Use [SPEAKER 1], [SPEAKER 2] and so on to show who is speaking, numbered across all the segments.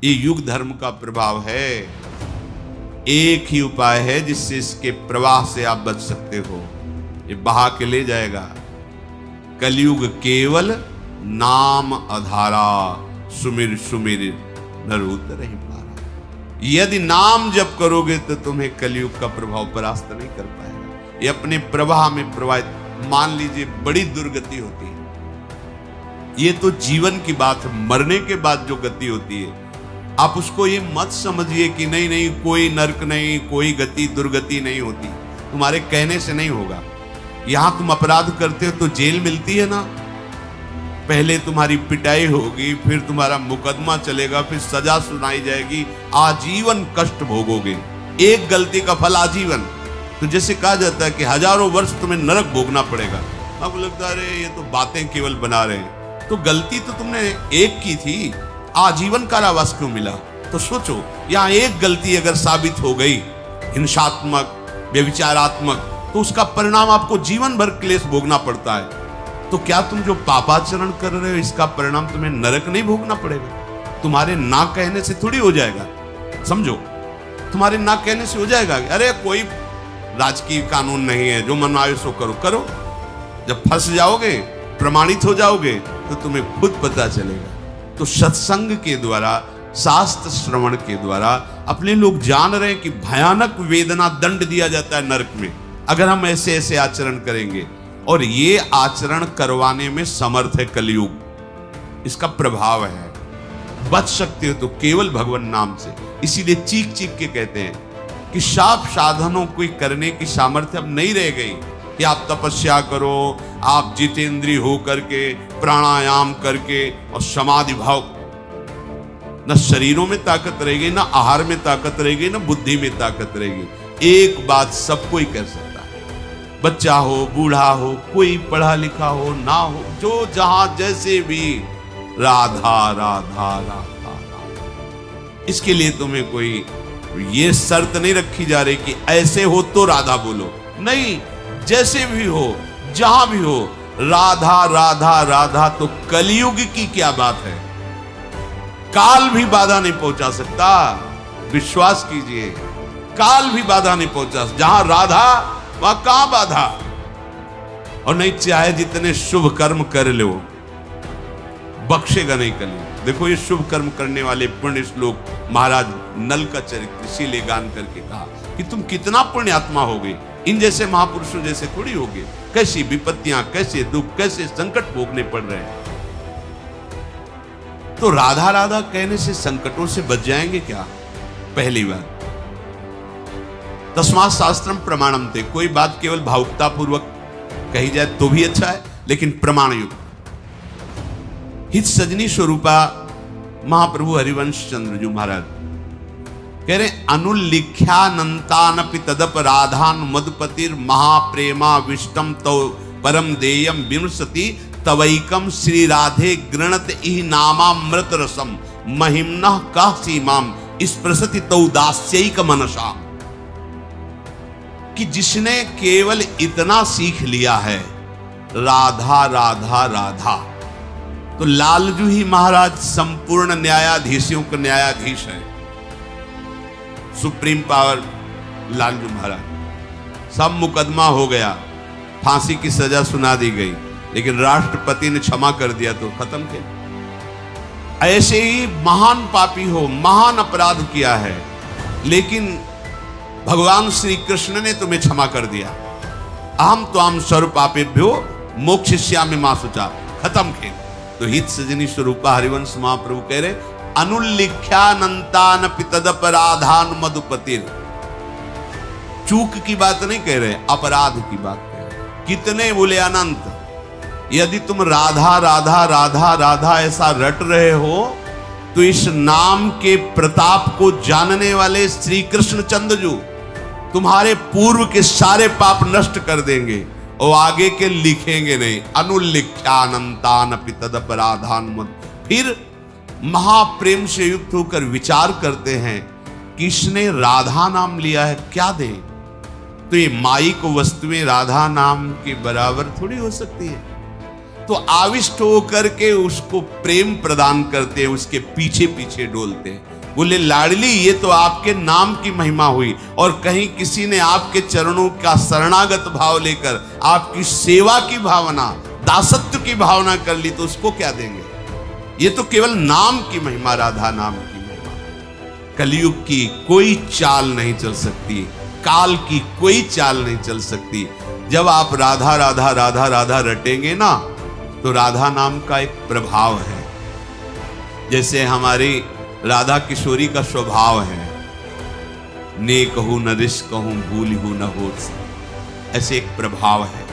[SPEAKER 1] ये युग धर्म का प्रभाव है। एक ही उपाय है जिससे इसके प्रवाह से आप बच सकते हो, ये बहा के ले जाएगा। कलयुग केवल नाम आधारा, सुमिर सुमिर नर उतर ही पारा। यदि नाम जप करोगे तो तुम्हें कलयुग का प्रभाव परास्त नहीं कर पाएगा। ये अपने प्रवाह में प्रवाहित, मान लीजिए बड़ी दुर्गति होती है, ये तो जीवन की बात है, मरने के बाद जो गति होती है आप उसको ये मत समझिए कि नहीं नहीं कोई नरक नहीं, कोई गति दुर्गति नहीं होती, तुम्हारे कहने से नहीं होगा। यहां तुम अपराध करते हो तो जेल मिलती है ना, पहले तुम्हारी पिटाई होगी, फिर तुम्हारा मुकदमा चलेगा, फिर सजा सुनाई जाएगी, आजीवन कष्ट भोगोगे। एक गलती का फल आजीवन। तो जैसे कहा जाता है कि हजारों वर्ष तुम्हें नरक भोगना पड़ेगा। अब लगता है अरे ये तो बातें केवल बना रहे हैं, तो गलती तो तुमने एक की थी, आजीवन कारावास क्यों मिला? तो सोचो, यहां एक गलती अगर साबित हो गई हिंसात्मक, व्यभिचारात्मक, तो उसका परिणाम आपको जीवन भर क्लेश भोगना पड़ता है। तो क्या तुम जो पापाचरण कर रहे हो इसका परिणाम तुम्हें नरक नहीं भोगना पड़ेगा? तुम्हारे ना कहने से थोड़ी हो जाएगा, समझो, तुम्हारे ना कहने से हो जाएगा। अरे कोई राजकीय कानून नहीं है, जो मन आए सो करो करो। जब फंस जाओगे, प्रमाणित हो जाओगे, तो तुम्हें खुद पता चलेगा। तो सत्संग के द्वारा, शास्त्र श्रवण के द्वारा अपने लोग जान रहे हैं कि भयानक वेदना, दंड दिया जाता है नरक में अगर हम ऐसे ऐसे आचरण करेंगे। और ये आचरण करवाने में समर्थ है कलयुग, इसका प्रभाव है। बच सकते हो तो केवल भगवान नाम से। इसीलिए चीख चीख के कहते हैं कि शाप साधनों को करने की सामर्थ्य अब नहीं रह गई कि आप तपस्या करो, आप जितेंद्रिय हो करके प्राणायाम करके और समाधि भाव, न शरीरों में ताकत रहेगी, न आहार में ताकत रहेगी, न बुद्धि में ताकत रहेगी। एक बात सबको ही कर सकता है, बच्चा हो, बूढ़ा हो, कोई पढ़ा लिखा हो ना हो, जो जहां जैसे भी, राधा राधा राधा राधा। इसके लिए तुम्हें कोई ये शर्त नहीं रखी जा रही कि ऐसे हो तो राधा बोलो, नहीं, जैसे भी हो, जहां भी हो, राधा राधा राधा। तो कलयुग की क्या बात है, काल भी बाधा नहीं पहुंचा सकता, विश्वास कीजिए, काल भी बाधा नहीं पहुंचा। जहां राधा वहां कहां बाधा। और नहीं, चाहे जितने शुभ कर्म कर लो, बख्शेगा नहीं कलयुग। देखो ये शुभ कर्म करने वाले पुण्य श्लोक महाराज नल का चरित्र इसीलिए गान करके कहा कि तुम कितना पुण्यात्मा होगे, इन जैसे महापुरुषों जैसे थोड़ी होगे। कैसी विपत्तियां, कैसे दुख, कैसे संकट भोगने पड़ रहे हैं। तो राधा राधा कहने से संकटों से बच जाएंगे क्या? पहली बात, तस्मात् शास्त्रम प्रमाणम थे। कोई बात केवल भावुकता पूर्वक कही जाए तो भी अच्छा है, लेकिन प्रमाण युक्त। हित सजनी स्वरूपा महाप्रभु हरिवंश चंद्र जी महाराज कह रहे, अनुल्लिख्यानंतानपि तदप राधान मधुपतिर महाप्रेमा विष्टम तव परम देयम विमृशति तवैकम श्री राधे गृणत इह नामामृत रसम महिम्नः का सीमाम स्पृशति तौ दास्यैक मनसा। कि जिसने केवल इतना सीख लिया है, राधा राधा राधा, तो लालजू ही महाराज संपूर्ण न्यायाधीशों का न्यायाधीश है, सुप्रीम पावर लालजू महाराज। सब मुकदमा हो गया, फांसी की सजा सुना दी गई, लेकिन राष्ट्रपति ने क्षमा कर दिया तो खत्म किया। ऐसे ही महान पापी हो, महान अपराध किया है, लेकिन भगवान श्री कृष्ण ने तुम्हें क्षमा कर दिया। अहम त्वाम सर्व पापेभ्यो मोक्षयिष्यामि मा शुचा, खत्म खेल। तो हित सजनी स्वरूपा हरिवंश महाप्रभु कह रहे, अनुल्लिख्यानंतानपि तदपराधान मधुपतिर। चूक की बात नहीं कह रहे, अपराध की बात कह रहे। कितने बोले अनंत। यदि तुम राधा राधा राधा राधा ऐसा रट रहे हो, तो इस नाम के प्रताप को जानने वाले श्री कृष्ण चंद्रजू तुम्हारे पूर्व के सारे पाप नष्ट कर देंगे और आगे के लिखेंगे नहीं। अनुल्लिख्यानंतानपि तदपराधान मधु। फिर महाप्रेम से युक्त होकर विचार करते हैं कि इसने राधा नाम लिया है, क्या दे? तो ये माई को वस्तुएं राधा नाम के बराबर थोड़ी हो सकती है। तो आविष्ट होकर के उसको प्रेम प्रदान करते हैं, उसके पीछे पीछे डोलते हैं। बोले लाडली ये तो आपके नाम की महिमा हुई, और कहीं किसी ने आपके चरणों का शरणागत भाव लेकर आपकी सेवा की भावना, दासत्व की भावना कर ली, तो उसको क्या देंगे? ये तो केवल नाम की महिमा, राधा नाम की महिमा। कलयुग की कोई चाल नहीं चल सकती, काल की कोई चाल नहीं चल सकती। जब आप राधा राधा राधा राधा रटेंगे ना, तो राधा नाम का एक प्रभाव है। जैसे हमारी राधा किशोरी का स्वभाव है, ने कहूं न रिस कहूं भूल हूं न होश, ऐसे एक प्रभाव है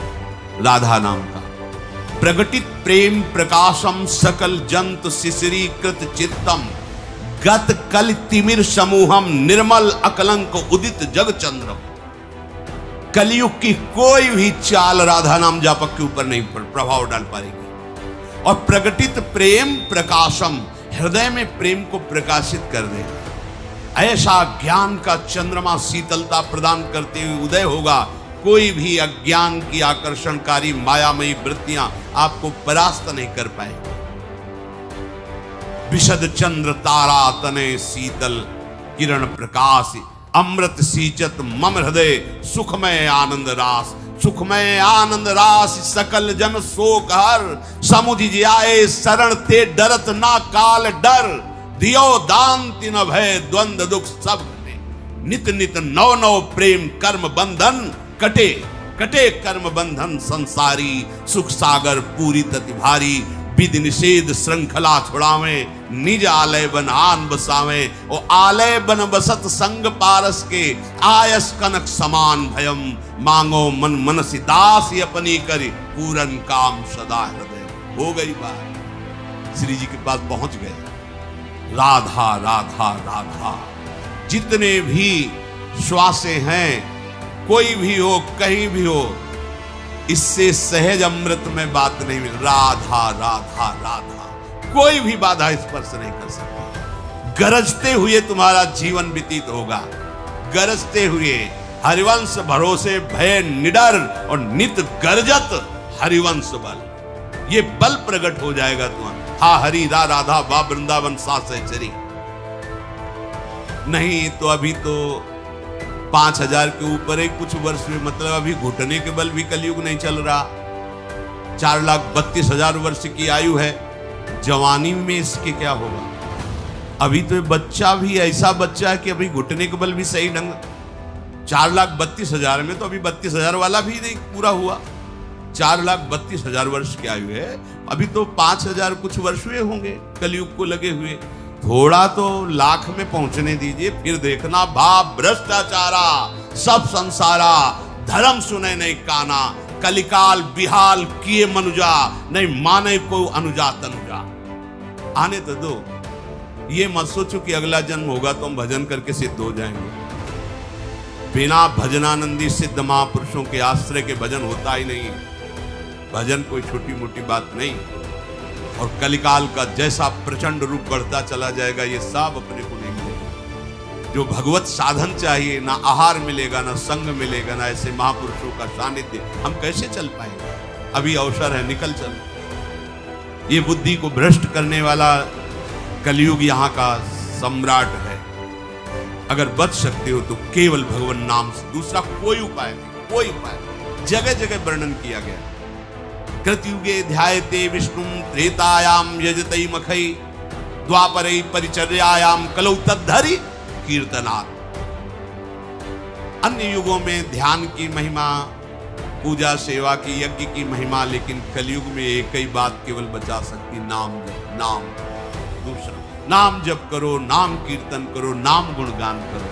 [SPEAKER 1] राधा नाम का। प्रगटित प्रेम प्रकाशम सकल जंतु शिशिरीकृत चित्तम गत कल तिमिर समूहम निर्मल अकलंक उदित जग चंद्रम। कलयुग की कोई भी चाल राधा नाम जापक के ऊपर नहीं प्रभाव डाल पाएगी। और प्रगटित प्रेम प्रकाशम, हृदय में प्रेम को प्रकाशित कर देगा। ऐसा ज्ञान का चंद्रमा शीतलता प्रदान करते हुए उदय होगा, कोई भी अज्ञान की आकर्षणकारी मायामयी वृत्तियां आपको परास्त नहीं कर पाएंगी। विशद चंद्र तारा तने शीतल किरण प्रकाश, अमृत सींचत मम हृदय सुखमय आनंद रास। सुखमय आनंद रास सकल जन शोक हर, समुझ जाए शरण ते डरत ना काल डर। दियो दान तिन भय द्वंद दुख सब ने, नित नित नव नव प्रेम कर्म बंधन कटे। कटे कर्म बंधन संसारी, सुख सागर पूरी तति भारी। विधि निषेध श्रृंखला छुड़ावे, निज आलय बन आन बसावे। ओ आलय बन बसत संग पारस के, आयस कनक समान भयम। मांगो मन मनसी दास अपनी करी, पूरन काम सदा हृदय। हो गई बात, श्री जी के पास पहुंच गए। राधा राधा राधा, जितने भी श्वासें हैं, कोई भी हो कहीं भी हो, इससे सहज अमृत में बात नहीं मिल। राधा राधा राधा, कोई भी बाधा स्पर्श नहीं कर सकती। गरजते हुए तुम्हारा जीवन व्यतीत होगा, गरजते हुए। हरिवंश भरोसे भय निडर, और नित गर्जत हरिवंश बल। ये बल प्रकट हो जाएगा तुम्हारा। हा हरि रा राधा बा वृंदावन सा सहचरी। नहीं तो अभी तो 5000 के ऊपर है कुछ वर्ष में, मतलब अभी घुटने के बल भी कलयुग नहीं चल रहा। 4,32,000 वर्ष की आयु है, जवानी में इसके क्या होगा? अभी तो बच्चा भी ऐसा बच्चा है कि अभी घुटने के बल भी सही ढंग। 4,32,000 में तो अभी 32,000 वाला भी नहीं पूरा हुआ। 4,32,000 वर्ष की आयु है, अभी तो 5,000 कुछ वर्ष हुए होंगे कलयुग को लगे हुए। थोड़ा तो लाख में पहुंचने दीजिए, फिर देखना। भाव भ्रष्टाचारा सब संसारा, धर्म सुने नहीं काना। कलिकाल बिहाल किए मनुजा, नहीं माने को अनुजा तनुजा। आने तो दो, ये मत सोचो कि अगला जन्म होगा तो हम भजन करके सिद्ध हो जाएंगे। बिना भजनानंदी सिद्ध महापुरुषों के आश्रय के भजन होता ही नहीं। भजन कोई छोटी मोटी बात नहीं। और कलिकाल का जैसा प्रचंड रूप बढ़ता चला जाएगा, ये सब अपने को नहीं मिलेगा। जो भगवत साधन चाहिए, ना आहार मिलेगा, ना संग मिलेगा, ना ऐसे महापुरुषों का सानिध्य, हम कैसे चल पाएंगे? अभी अवसर है, निकल चल। ये बुद्धि को भ्रष्ट करने वाला कलयुग यहाँ का सम्राट है। अगर बच सकते हो तो केवल भगवान नाम से, दूसरा कोई उपाय नहीं। कोई उपाय जगह जगह वर्णन किया गया। कृतयुगे ध्यायते विष्णु, त्रेतायाम यजतई मखई, द्वापरे परिचर्यायाम कलौ तद्धरि कीर्तनात्। अन्य युगों में ध्यान की महिमा, पूजा सेवा की, यज्ञ की महिमा, लेकिन कलयुग में एक ही बात केवल बचा सकती, नाम जप। नाम, दूसरा नाम जप करो, नाम कीर्तन करो, नाम गुणगान करो।